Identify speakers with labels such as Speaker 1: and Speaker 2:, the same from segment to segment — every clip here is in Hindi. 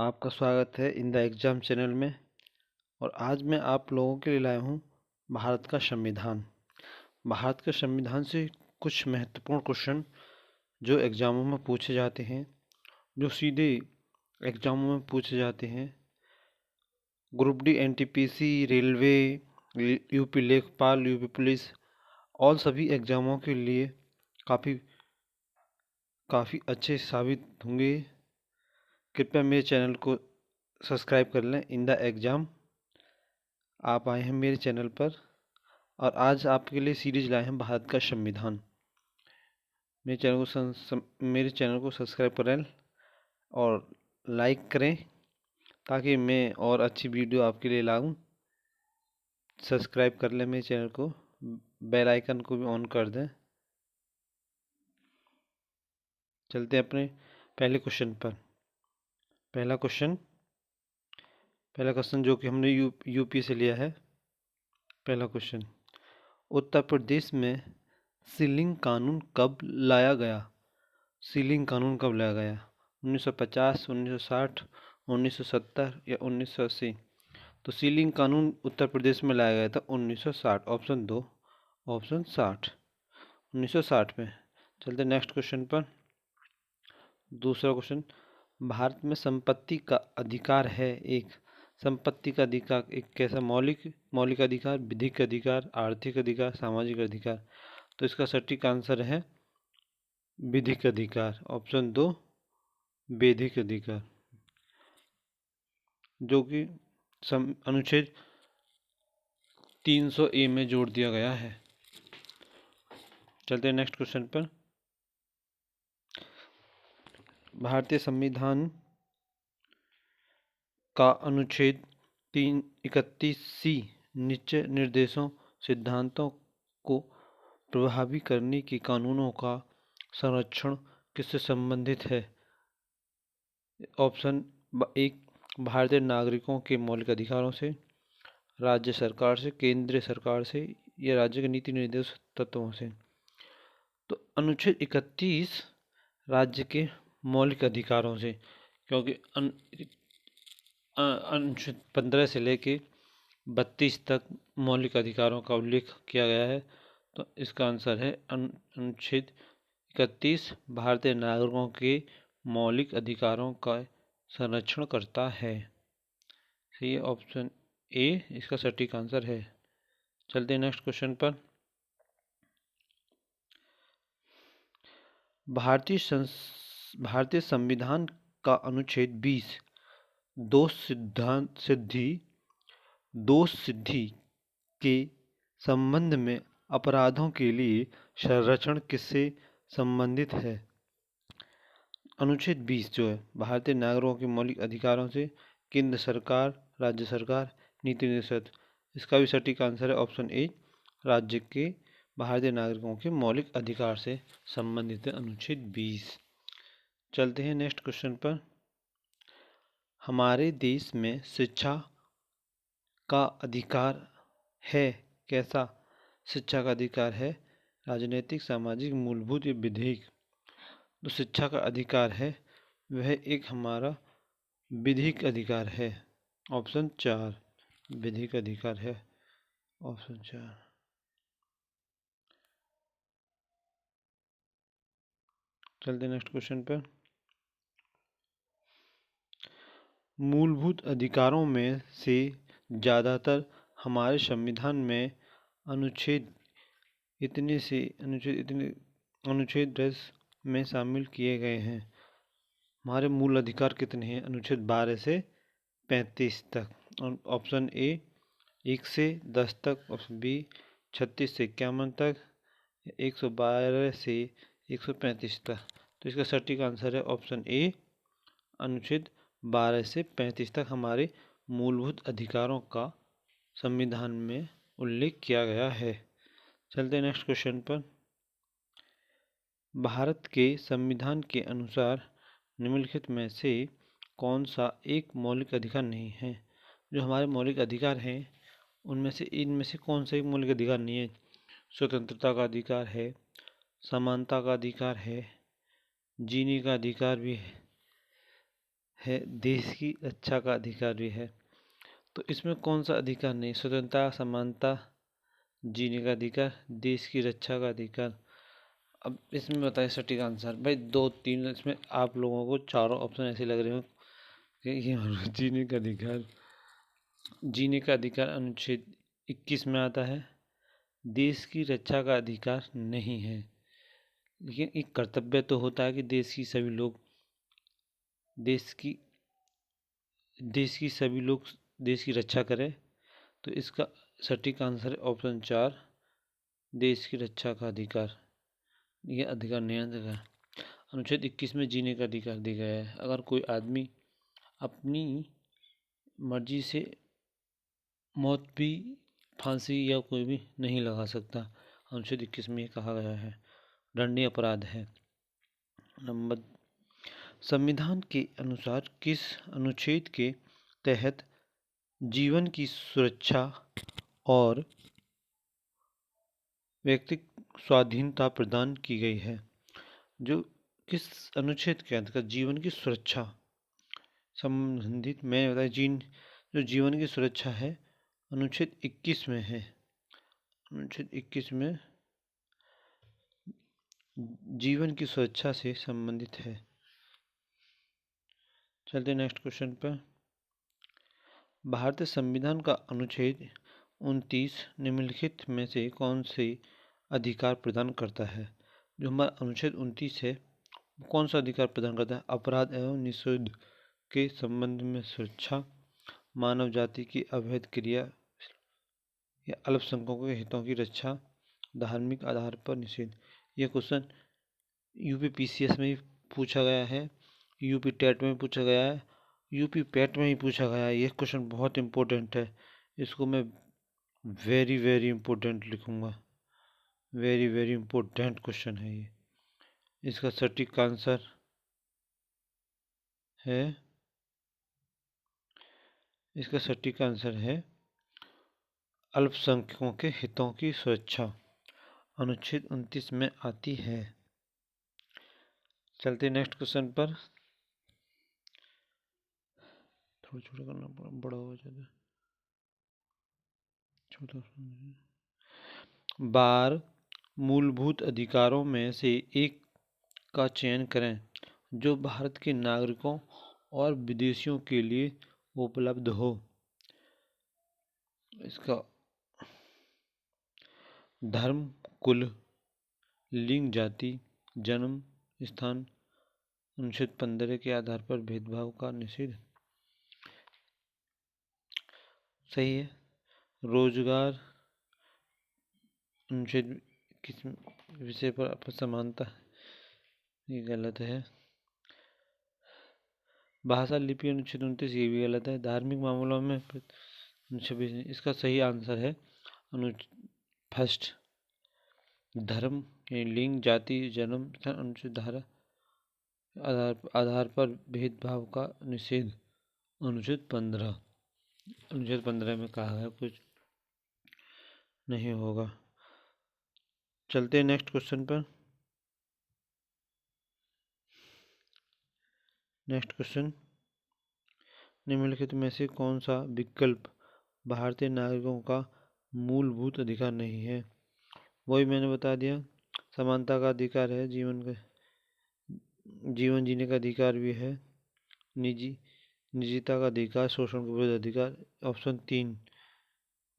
Speaker 1: आपका स्वागत है इन द एग्ज़ाम चैनल में। और आज मैं आप लोगों के लिए लाया हूँ भारत का संविधान। भारत के संविधान से कुछ महत्वपूर्ण क्वेश्चन जो एग्ज़ामों में पूछे जाते हैं, जो सीधे एग्ज़ामों में पूछे जाते हैं। Group D, NTPC, railway, UP लेखपाल, यूपी पुलिस और सभी एग्ज़ामों के लिए काफ़ी अच्छे साबित होंगे। कृपया मेरे चैनल को सब्सक्राइब कर लें। इन द एग्ज़ाम आप आए हैं मेरे चैनल पर और आज आपके लिए सीरीज लाए हैं भारत का संविधान। मेरे चैनल को सब्सक्राइब करें और लाइक करें ताकि मैं और अच्छी वीडियो आपके लिए लाऊं। सब्सक्राइब कर लें मेरे चैनल को, बेल आइकन को भी ऑन कर दें। चलते हैं अपने पहले क्वेश्चन पर। पहला क्वेश्चन जो कि हमने यूपी से लिया है। पहला क्वेश्चन, उत्तर प्रदेश में सीलिंग कानून कब लाया गया? सीलिंग कानून कब लाया गया? 1950, 1960, 1970 या 1980? तो सीलिंग कानून उत्तर प्रदेश में लाया गया था 1960। ऑप्शन 2, ऑप्शन 60, 1960 में। चलते नेक्स्ट क्वेश्चन पर। दूसरा क्वेश्चन, भारत में संपत्ति का अधिकार है एक। संपत्ति का अधिकार एक कैसा? मौलिक अधिकार, विधिक अधिकार, आर्थिक अधिकार, सामाजिक अधिकार? तो इसका सटीक आंसर है विधिक अधिकार। ऑप्शन 2, वैधिक अधिकार, जो कि अनुच्छेद 300A में जोड़ दिया गया है। चलते हैं नेक्स्ट क्वेश्चन पर। भारतीय संविधान का अनुच्छेद 331C नीचे निर्देशों सिद्धांतों को प्रभावी करने के कानूनों का संरक्षण किससे संबंधित है? ऑप्शन 1, भारतीय नागरिकों के मौलिक अधिकारों से, राज्य सरकार से, केंद्रीय सरकार से या राज्य के नीति निर्देश तत्वों से? तो अनुच्छेद 31 राज्य के मौलिक अधिकारों से, क्योंकि अनुच्छेद 15 से लेके 32 तक मौलिक अधिकारों का उल्लेख किया गया है। तो इसका आंसर है अनुच्छेद 31 भारतीय नागरिकों के मौलिक अधिकारों का संरक्षण करता है। सही है, ऑप्शन ए इसका सटीक आंसर है। चलते हैं नेक्स्ट क्वेश्चन पर। भारतीय संविधान का अनुच्छेद 20 दोष सिद्धि के संबंध में अपराधों के लिए संरक्षण किससे संबंधित है? अनुच्छेद 20 जो है भारतीय नागरिकों के मौलिक अधिकारों से, केंद्र सरकार, राज्य सरकार, नीति निर्देशक? इसका भी सटीक आंसर है ऑप्शन ए, राज्य के भारतीय नागरिकों के मौलिक अधिकार से संबंधित है अनुच्छेद 20। चलते हैं नेक्स्ट क्वेश्चन पर। हमारे देश में शिक्षा का अधिकार है कैसा? शिक्षा का अधिकार है राजनीतिक, सामाजिक, मूलभूत या विधिक? तो शिक्षा का अधिकार है वह एक हमारा विधिक अधिकार है। ऑप्शन 4, विधिक अधिकार है। ऑप्शन 4। चलते नेक्स्ट क्वेश्चन पर। मूलभूत अधिकारों में से ज़्यादातर हमारे संविधान में अनुच्छेद इतने 10 में शामिल किए गए हैं। हमारे मूल अधिकार कितने हैं? अनुच्छेद 12 से 35 तक। ऑप्शन ए 1 से 10 तक, ऑप्शन बी 36 से 51 तक, 112 से 135 तक? तो इसका सटीक आंसर है ऑप्शन ए, अनुच्छेद 12 से 35 तक हमारे मूलभूत अधिकारों का संविधान में उल्लेख किया गया है। चलते हैं नेक्स्ट क्वेश्चन पर। भारत के संविधान के अनुसार निम्नलिखित में से कौन सा एक मौलिक अधिकार नहीं है? जो हमारे मौलिक अधिकार हैं इनमें से कौन सा एक मौलिक अधिकार नहीं है? स्वतंत्रता का अधिकार है, समानता का अधिकार है, जीने का अधिकार भी है देश की रक्षा का अधिकार भी है। तो इसमें कौन सा अधिकार नहीं? स्वतंत्रता, समानता, जीने का अधिकार, देश की रक्षा का अधिकार। अब इसमें बताइए सटीक आंसर। भाई दो तीन इसमें आप लोगों को चारों ऑप्शन ऐसे लग रहे हो कि ये जीने का अधिकार। जीने का अधिकार अनुच्छेद 21 में आता है। देश की रक्षा का अधिकार नहीं है, लेकिन एक कर्तव्य तो होता है कि देश की देश की सभी लोग देश की रक्षा करें। तो इसका सटीक आंसर है ऑप्शन 4, देश की रक्षा का अधिकार। यह अधिकार नहीं देगा। अनुच्छेद 21 में जीने का अधिकार दिया गया है। अगर कोई आदमी अपनी मर्जी से मौत भी, फांसी या कोई भी नहीं लगा सकता। अनुच्छेद 21 में ये कहा गया है, दंडनीय अपराध है। नंबर, संविधान के अनुसार किस अनुच्छेद के तहत जीवन की सुरक्षा और व्यक्तिगत स्वाधीनता प्रदान की गई है? जो किस अनुच्छेद के अंतर्गत जीवन की सुरक्षा संबंधित, मैंने बताया जो जीवन की सुरक्षा है अनुच्छेद 21 में है। अनुच्छेद 21 में जीवन की सुरक्षा से संबंधित है। चलते नेक्स्ट क्वेश्चन पर। भारतीय संविधान का अनुच्छेद 29 निम्नलिखित में से कौन से अधिकार प्रदान करता है? जो हमारा अनुच्छेद 29 है, कौन सा अधिकार प्रदान करता है? अपराध एवं निषेध के संबंध में सुरक्षा, मानव जाति की अवैध क्रिया या अल्पसंख्यकों के हितों की रक्षा, धार्मिक आधार पर निषेध। यह क्वेश्चन यूपी पीसीएस में भी पूछा गया है, यूपी टेट में भी पूछा गया है, यूपी पैट में भी पूछा गया है। यह क्वेश्चन बहुत इंपॉर्टेंट है, इसको मैं वेरी वेरी इंपॉर्टेंट लिखूंगा। वेरी वेरी इंपॉर्टेंट क्वेश्चन है ये। इसका सटीक आंसर है, इसका सटीक आंसर है अल्पसंख्यकों के हितों की सुरक्षा, अनुच्छेद 29 में आती है। चलते नेक्स्ट क्वेश्चन पर। थोड़ा छोटा करना पड़ा, बड़ा हो जाता है, छोटा। बार मूलभूत अधिकारों में से एक का चयन करें जो भारत के नागरिकों और विदेशियों के लिए उपलब्ध हो। इसका धर्म, कुल, लिंग, जाति, जन्म स्थान, अनुच्छेद 15 के आधार पर भेदभाव का निषेध। सही है। रोजगार, अनुच्छेद किस विषय पर असमानता, ये गलत है। भाषा, लिपि, अनुच्छेद 29, ये भी गलत है। धार्मिक मामलों में अनुच्छेद, इसका सही आंसर है फर्स्ट, धर्म, लिंग, जाति, जन्म, अनुच्छेद धारा आधार पर भेदभाव का निषेध, अनुच्छेद 15। अनुच्छेद 15 में कहा है कुछ नहीं होगा। चलते हैं नेक्स्ट क्वेश्चन पर। नेक्स्ट क्वेश्चन, निम्नलिखित में से कौन सा विकल्प भारतीय नागरिकों का मूलभूत अधिकार नहीं है? वही मैंने बता दिया, समानता का अधिकार है, जीवन जीने का अधिकार भी है, निजता का अधिकार, शोषण के विरुद्ध अधिकार।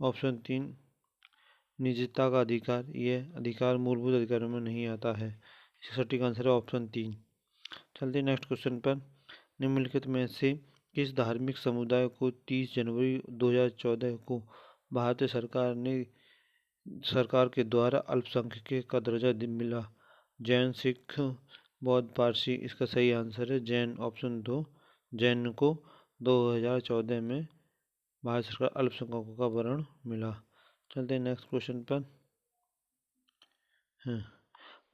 Speaker 1: ऑप्शन 3 निजता का अधिकार, यह अधिकार मूलभूत अधिकारों में नहीं आता है। इसका सटीक आंसर है ऑप्शन 3। चलते नेक्स्ट क्वेश्चन पर। निम्नलिखित में से किस धार्मिक समुदाय को 30 जनवरी 2014 को भारतीय सरकार के द्वारा अल्पसंख्यक का दर्जा मिला? जैन, सिख, बौद्ध, पारसी। इसका सही आंसर है जैन, ऑप्शन 2, जैन को 2014 में भारत सरकार अल्पसंख्यकों का वर्ण मिला। चलते हैं नेक्स्ट क्वेश्चन पर।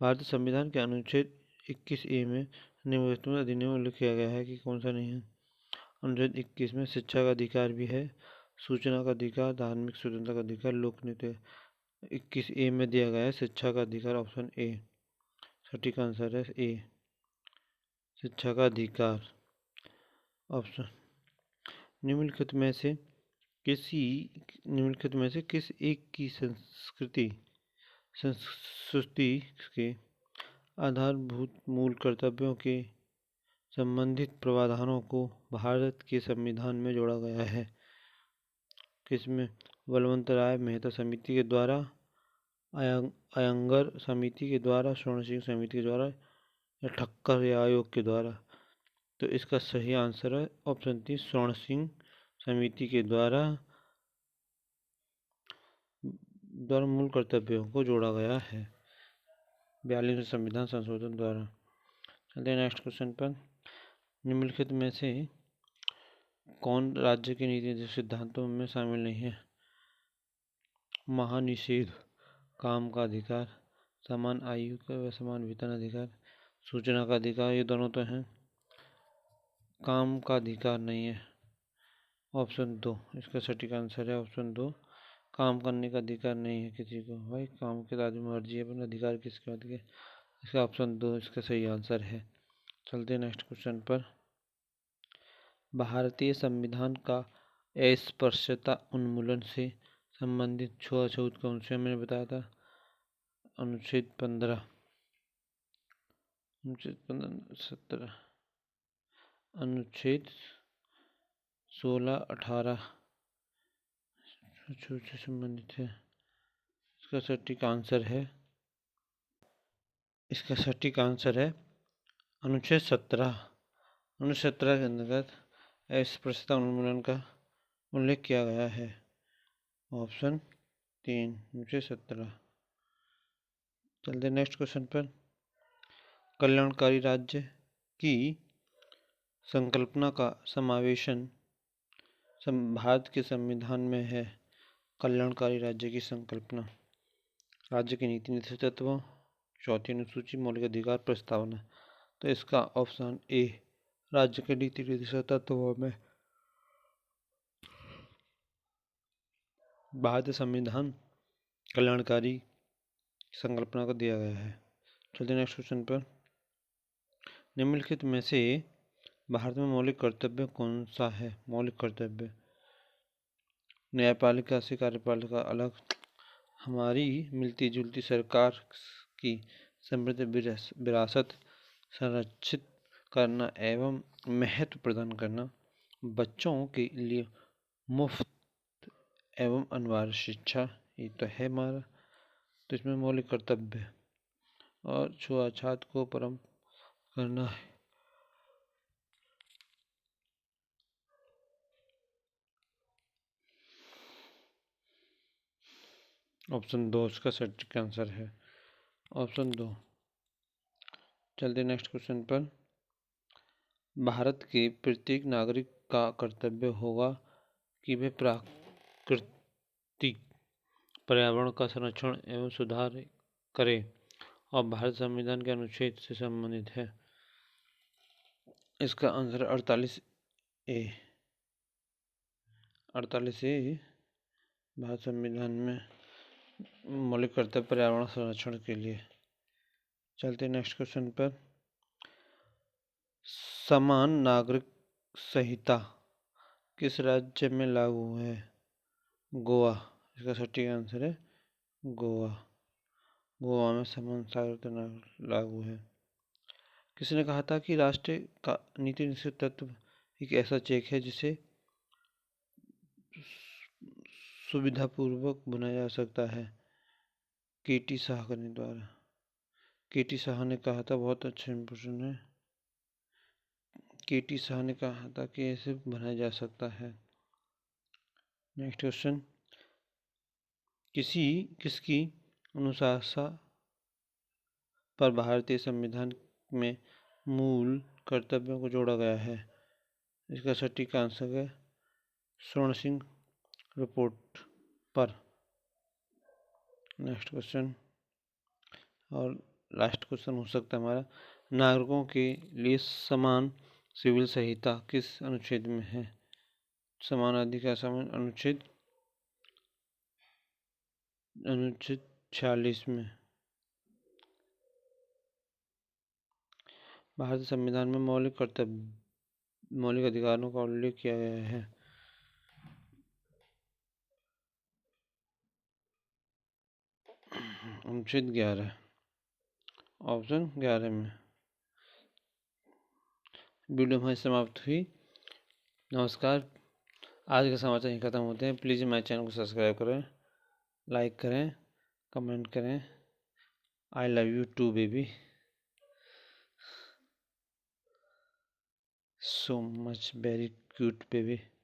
Speaker 1: भारतीय संविधान के अनुच्छेद 21A में निम्नलिखित अधिनियम उल्लेख किया गया है कि कौन सा नहीं है? अनुच्छेद 21 में शिक्षा का अधिकार भी है, सूचना का अधिकार, धार्मिक स्वतंत्रता का अधिकार, लोकनृत्य। 21A में दिया गया है शिक्षा का अधिकार, ऑप्शन ए सटीक आंसर है ए, शिक्षा का अधिकार। ऑप्शन निम्नलिखित में से किसी निम्नलिखित में से किस एक की संस्कृति के आधारभूत मूल कर्तव्यों के संबंधित प्रावधानों को भारत के संविधान में जोड़ा गया है? किसमें? बलवंतराय मेहता समिति के द्वारा, अयंगर समिति के द्वारा, स्वर्ण सिंह समिति के द्वारा या ठक्कर आयोग के द्वारा? तो इसका सही आंसर है ऑप्शन 3, स्वर्ण सिंह समिति के द्वारा मूल कर्तव्यों को जोड़ा गया है 42वें संविधान संशोधन द्वारा। चलते हैं नेक्स्ट क्वेश्चन पर। निम्नलिखित में से कौन राज्य के नीति सिद्धांतों में शामिल नहीं है? महानिषेध, काम का अधिकार, समान आयु का व समान वेतन अधिकार, सूचना का अधिकार, ये दोनों तो हैं। काम का अधिकार नहीं है, ऑप्शन 2 इसका सटीक आंसर है। ऑप्शन 2, काम करने का अधिकार नहीं है किसी को। भाई काम के आदमी मर्जी है, पर अधिकार किसके बाद के? इसका ऑप्शन 2 इसका सही आंसर है। चलते हैं नेक्स्ट क्वेश्चन पर। भारतीय संविधान का अस्पृश्यता उन्मूलन से संबंधित छूआछूत कौन से मैंने बताया था? अनुच्छेद 15, अनुच्छेद 17, अनुच्छेद 16, 18 छूत से संबंधित है। इसका सटीक आंसर है अनुच्छेद 17। अनुच्छेद 17 के अंतर्गत अस्पृश्यता उन्मूलन का उल्लेख किया गया है। ऑप्शन 3 अनुच्छेद 17। चलते नेक्स्ट क्वेश्चन पर। कल्याणकारी राज्य की संकल्पना का समावेशन भारत के संविधान में है। कल्याणकारी राज्य की संकल्पना, राज्य की नीति निर्देशक तत्व, चौथी अनुसूची, मौलिक अधिकार, प्रस्तावना। तो इसका ऑप्शन ए राज्य के नीति निर्देशक तत्वों में भारतीय संविधान कल्याणकारी संकल्पना को दिया गया है। चलते नेक्स्ट क्वेश्चन पर। निम्नलिखित में से भारत में मौलिक कर्तव्य कौन सा है? मौलिक कर्तव्य, न्यायपालिका से कार्यपालिका अलग, हमारी मिलती जुलती सरकार की समृद्ध विरासत संरक्षित करना एवं महत्व प्रदान करना, बच्चों के लिए मुफ्त एवं अनिवार्य शिक्षा, ये तो है हमारा। तो इसमें मौलिक कर्तव्य और छुआछूत को परम करना है। ऑप्शन 2 इसका सटीक आंसर है। ऑप्शन 2। चलते नेक्स्ट क्वेश्चन पर। भारत के प्रत्येक नागरिक का कर्तव्य होगा कि वे प्राकृतिक पर्यावरण का संरक्षण एवं सुधार करें और भारत संविधान के अनुच्छेद से संबंधित है। इसका आंसर 48A। भारत संविधान में मौलिक कर्तव्य पर्यावरण संरक्षण के लिए। चलते नेक्स्ट क्वेश्चन पर। समान नागरिक संहिता किस राज्य में लागू है? गोवा, इसका सटीक आंसर है गोवा। गोवा में समान नागरिक लागू है। किसने कहा था कि राष्ट्रीय का नीति निश्चित तत्व एक ऐसा चेक है जिसे सुविधापूर्वक बनाया जा सकता है? KT शाह के द्वारा। KT शाह ने कहा था, बहुत अच्छा इंपोर्टेंट है। KT शाह ने कहा था कि ऐसे बनाया जा सकता है। Next question. किसकी अनुशंसा पर भारतीय संविधान में मूल कर्तव्यों को जोड़ा गया है? इसका सटीक आंसर है स्वर्ण सिंह रिपोर्ट पर। नेक्स्ट क्वेश्चन और लास्ट क्वेश्चन हो सकता है हमारा। नागरिकों के लिए समान सिविल संहिता किस अनुच्छेद में है? समान अधिकार समान अनुच्छेद 46 में। भारतीय संविधान में मौलिक कर्तव्य मौलिक अधिकारों का उल्लेख किया गया है? अनुच्छेद 11, ऑप्शन 11 में। वीडियो हमारी समाप्त हुई। नमस्कार। आज के समाचार यहीं ख़त्म होते हैं। प्लीज़ हमारे चैनल को सब्सक्राइब करें, लाइक करें, कमेंट करें। I love you too baby, so much, very cute baby.